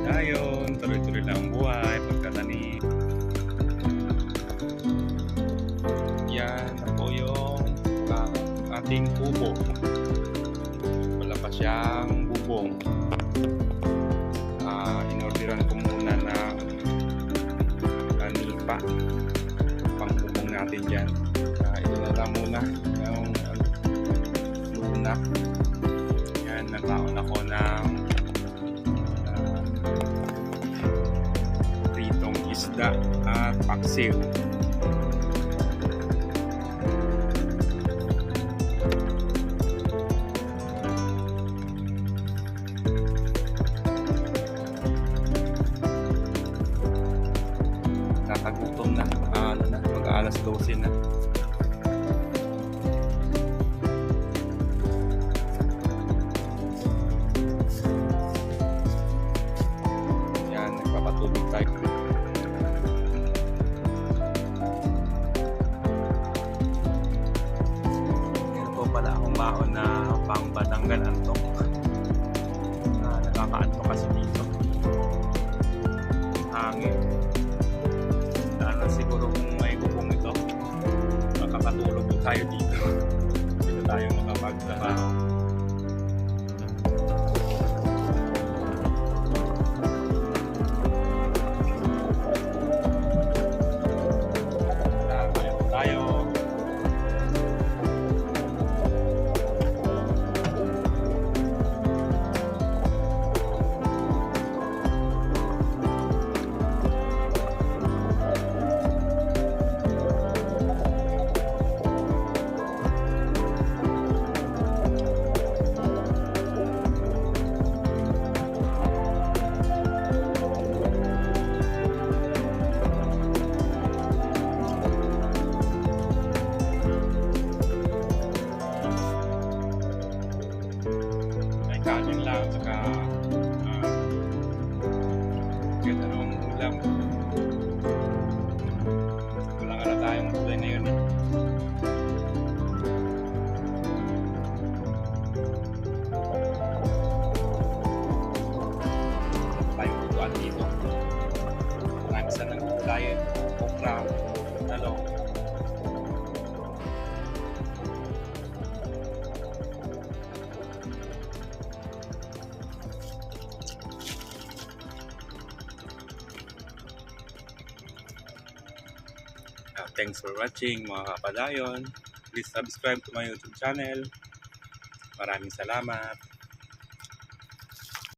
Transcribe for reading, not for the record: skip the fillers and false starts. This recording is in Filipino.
kapadayon, tuloy-tuloy lang ang buhay, pagkatanim. Yan na po yung ating kubo. Wala pa siyang bubong. Inorderan ko muna na nipa pang bubong natin dyan. Ito na lang muna yung luna. Yan, nagkaon ako ng pritong isda at paksiw. Nakagutom na, mag-aalas 12 na. Yan, nagpapatubig tayo. Yan po pala akong baon na pang Batanggal antok. Nakakaantok kasi dito. Hangin. Siguro kung may bubong ito, makakatulog po tayo dito. Dito tayo makapagtrabaho. Kaya po tayo. Kanin lang, saka ganda ng ulam. Wala nga na tayong ulam na yun. Tayong butuan dito. Marami sa nang tayo, okra, talong. Thanks for watching mga kapadayon. Please subscribe to my YouTube channel. Maraming salamat.